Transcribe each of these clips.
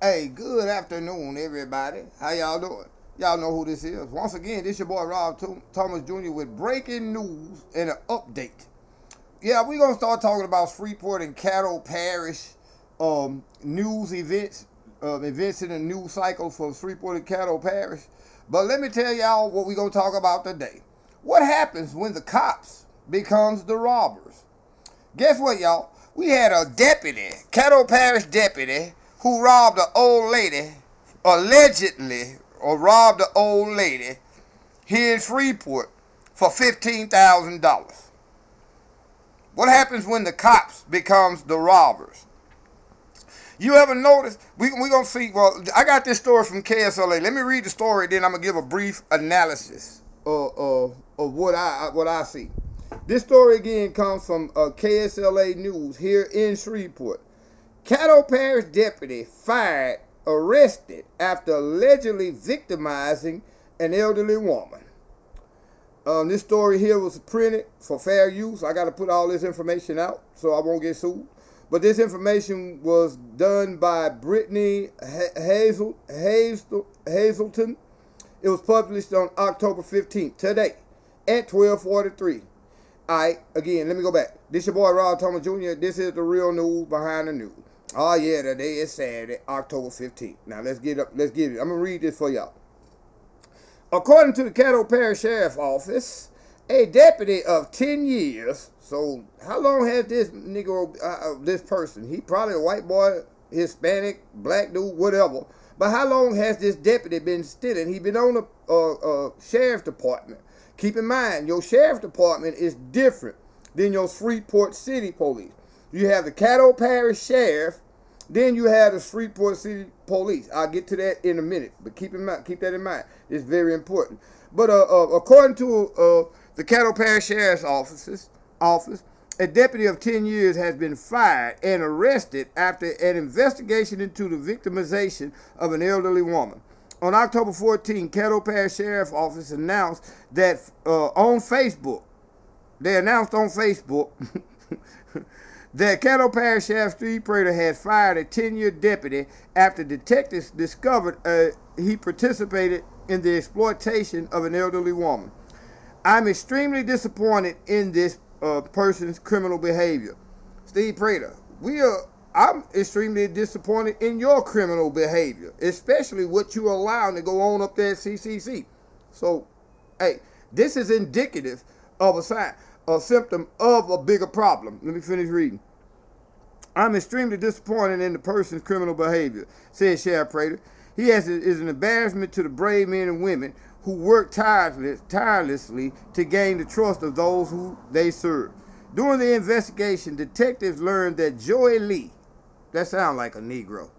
Hey, good afternoon, everybody. How y'all doing? Y'all know who this is. Once again, this your boy Rob Thomas Jr. with breaking news and an update. Yeah, we're going to start talking about Freeport and Caddo Parish news events, events in the news cycle for Freeport and Caddo Parish. But let me tell y'all what we're going to talk about today. What happens when the cops becomes the robbers? Guess what, y'all? We had a deputy, Caddo Parish deputy, who robbed an old lady, allegedly, or robbed an old lady here in Freeport for $15,000. What happens when the cops becomes the robbers? You ever notice? We're going to see, well, I got this story from KSLA. Let me read the story, then I'm going to give a brief analysis of what I see. This story again comes from KSLA News here in Shreveport. Caddo Parish deputy fired, arrested after allegedly victimizing an elderly woman. This story here was printed for fair use. I got to put all this information out so I won't get sued. But this information was done by Brittany Hazelton. It was published on October 15th, today, at 12:43. Alright, again, let me go back. This your boy Rob Thomas Jr. This is the real news behind the news. Oh yeah, today is Saturday, October 15th. Now let's get it. I'm gonna read this for y'all. According to the Caddo Parish Sheriff's Office, a deputy of 10 years. So how long has this nigga, this person? He probably a white boy, Hispanic, black dude, whatever. But how long has this deputy been stealing? He been on the sheriff's department. Keep in mind, your sheriff's department is different than your Freeport City Police. You have the Caddo Parish Sheriff, then you have the Freeport City Police. I'll get to that in a minute, but keep that in mind. It's very important. But according to the Caddo Parish Sheriff's Office, a deputy of 10 years has been fired and arrested after an investigation into the victimization of an elderly woman. On October 14, Caddo Parish Sheriff's Office announced that on Facebook, that Caddo Parish Sheriff Steve Prater had fired a 10-year deputy after detectives discovered he participated in the exploitation of an elderly woman. I'm extremely disappointed in this person's criminal behavior. Steve Prater, I'm extremely disappointed in your criminal behavior, especially what you allowing to go on up there at CCC. So, hey, this is indicative of a symptom of a bigger problem. Let me finish reading. I'm extremely disappointed in the person's criminal behavior, said Sheriff Prater. He is an embarrassment to the brave men and women who work tirelessly to gain the trust of those who they serve. During the investigation, detectives learned that Joey Lee, that sounds like a Negro,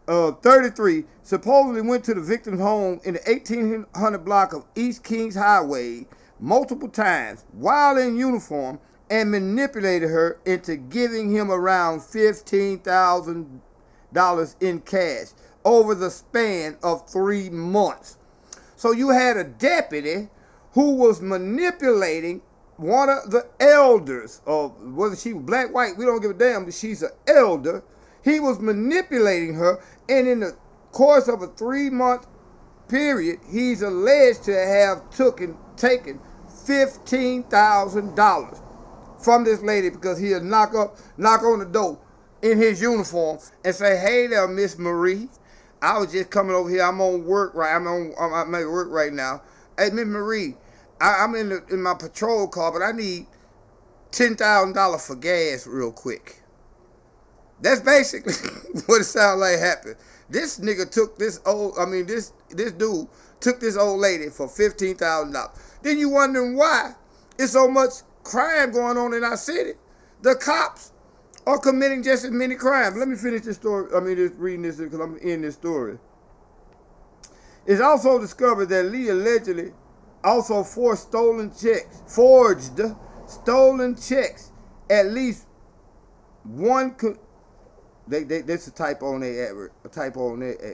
33, supposedly went to the victim's home in the 1800 block of East Kings Highway multiple times while in uniform and manipulated her into giving him around $15,000 in cash over the span of 3 months. So you had a deputy who was manipulating one of the elders, or whether she was black, white, we don't give a damn, but she's an elder. He was manipulating her, and in the course of a 3-month period, he's alleged to have taken $15,000 from this lady because he'll knock on the door in his uniform and say, "Hey there, Miss Marie. I was just coming over here. I'm on work right. I'm at work right now. Hey, Miss Marie, I'm in my patrol car, but I need $10,000 for gas real quick." That's basically what it sounds like happened. This nigga took this dude took this old lady for $15,000. Then you wondering why there's so much crime going on in our city. The cops are committing just as many crimes. Let me finish this story. Just reading this because I'm in this story. It's also discovered that Lee allegedly also forged stolen checks. At least one could. That's a typo on their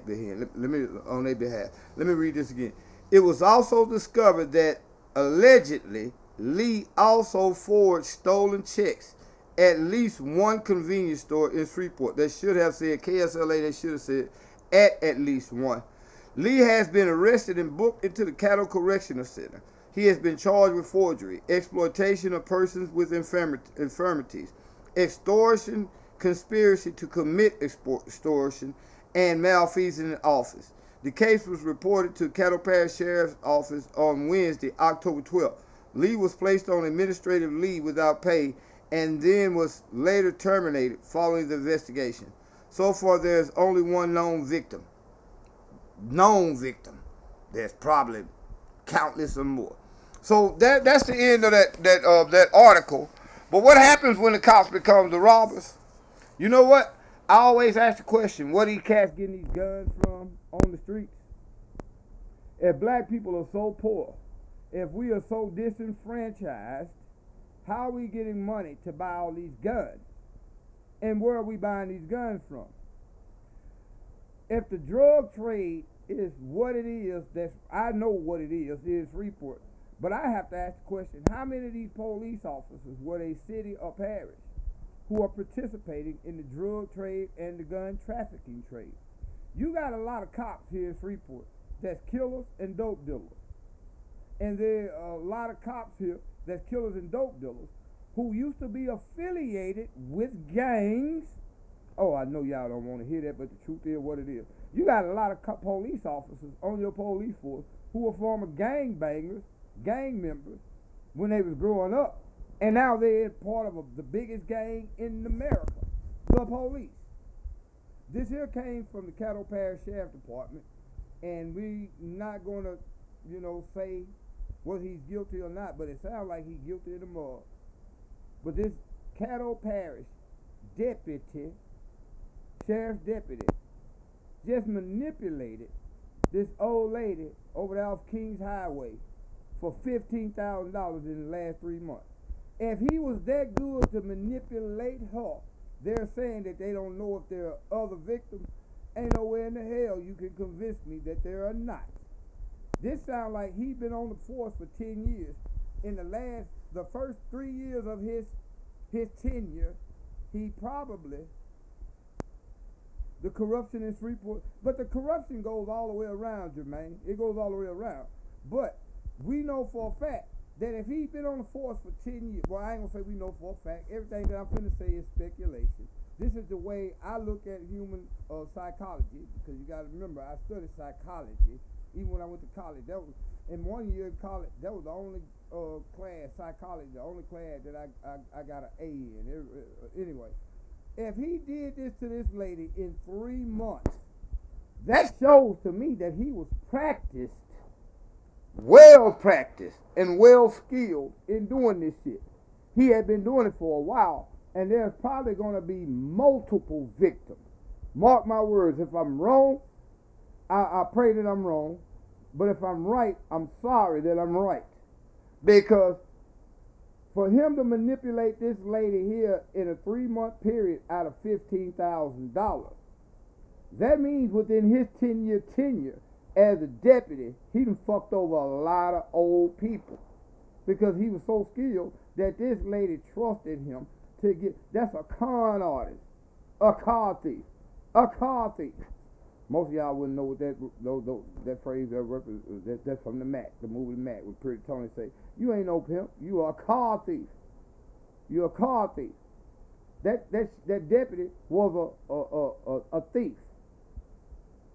behalf. Let me read this again. It was also discovered that allegedly Lee also forged stolen checks at least one convenience store in Shreveport. They should have said KSLA. They should have said at least one. Lee has been arrested and booked into the Caddo Correctional Center. He has been charged with forgery, exploitation of persons with infirmities, extortion, conspiracy to commit extortion, and malfeasance in office. The case was reported to Caddo Parish Sheriff's Office on Wednesday, October 12th. Lee was placed on administrative leave without pay and then was later terminated following the investigation. So far, there's only one known victim. There's probably countless or more. So that's the end of that article. But what happens when the cops become the robbers? You know what? I always ask the question, where these cats getting these guns from on the streets? If black people are so poor, if we are so disenfranchised, how are we getting money to buy all these guns? And where are we buying these guns from? If the drug trade is what it is, I know what it is Freeport. But I have to ask the question, how many of these police officers, were they city or parish, who are participating in the drug trade and the gun trafficking trade? You got a lot of cops here in Freeport that's killers and dope dealers. And there are a lot of cops here that's killers and dope dealers who used to be affiliated with gangs. Oh, I know y'all don't want to hear that, but the truth is what it is. You got a lot of police officers on your police force who were former gang bangers, gang members, when they was growing up. And now they're part of the biggest gang in America, the police. This here came from the Caddo Parish Sheriff Department, and we not going to, say whether he's guilty or not, but it sounds like he's guilty of the murder. But this Caddo Parish deputy, sheriff's deputy, just manipulated this old lady over there off Kings Highway for $15,000 in the last 3 months. If he was that good to manipulate her, they're saying that they don't know if there are other victims. Ain't nowhere in the hell you can convince me that there are not. This sounds like he's been on the force for 10 years. In the first 3 years of his tenure, he probably, the corruption in Freeport, but the corruption goes all the way around, Jermaine. It goes all the way around. But we know for a fact that if he's been on the force for 10 years, well, I ain't gonna say we know for a fact. Everything that I'm finna say is speculation. This is the way I look at human psychology, because you gotta remember, I studied psychology even when I went to college. That was, in 1 year in college, that was the only class, psychology, the only class that I got an A in. Anyway, if he did this to this lady in 3 months, that shows to me that he was well practiced, and well skilled in doing this shit. He had been doing it for a while, and there's probably going to be multiple victims. Mark my words, if I'm wrong, I pray that I'm wrong, but if I'm right, I'm sorry that I'm right. Because for him to manipulate this lady here in a 3-month period out of $15,000, that means within his 10-year tenure as a deputy, he done fucked over a lot of old people, because he was so skilled that this lady trusted him to get. That's a con artist, a car thief. Most of y'all wouldn't know what that phrase that's from the Mac, the movie The Mac, with Pretty Tony say, "You ain't no pimp, you are a car thief. You're a car thief." That deputy was a thief.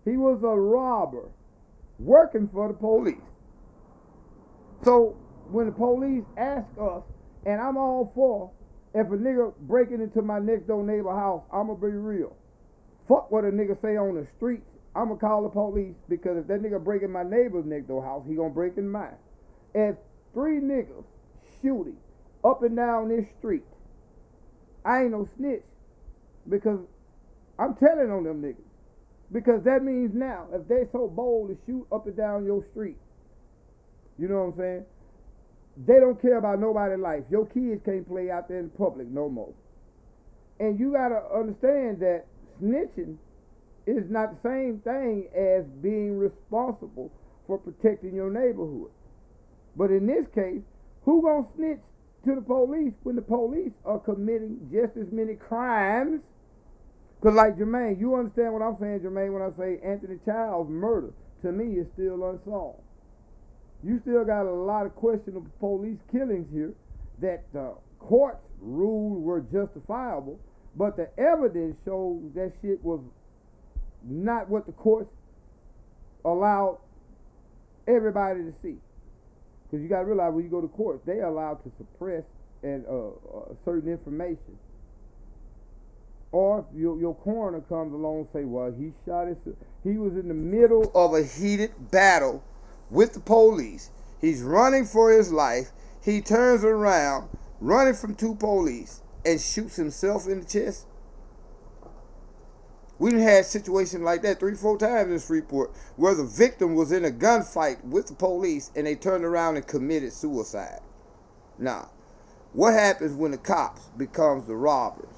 He was a robber working for the police. So when the police ask us, and I'm all for, if a nigga breaking into my next door neighbor house, I'ma be real. Fuck what a nigga say on the streets. I'ma call the police, because if that nigga breaking my neighbor's next door house, he gonna break in mine. If 3 niggas shooting up and down this street, I ain't no snitch, because I'm telling on them niggas. Because that means now, if they so bold to shoot up and down your street, you know what I'm saying? They don't care about nobody's life. Your kids can't play out there in public no more. And you gotta understand that snitching is not the same thing as being responsible for protecting your neighborhood. But in this case, who gonna snitch to the police when the police are committing just as many crimes Because like Jermaine, you understand what I'm saying, Jermaine, when I say Anthony Child's murder, to me, is still unsolved. You still got a lot of questionable police killings here that the courts ruled were justifiable, but the evidence shows that shit was not what the courts allowed everybody to see. Because you got to realize when you go to court, they are allowed to suppress and certain information. Or if your coroner comes along and say, well, he was in the middle of a heated battle with the police. He's running for his life. He turns around, running from two police, and shoots himself in the chest. We've had situations like that 3-4 times in Freeport where the victim was in a gunfight with the police and they turned around and committed suicide. Now, what happens when the cops becomes the robber?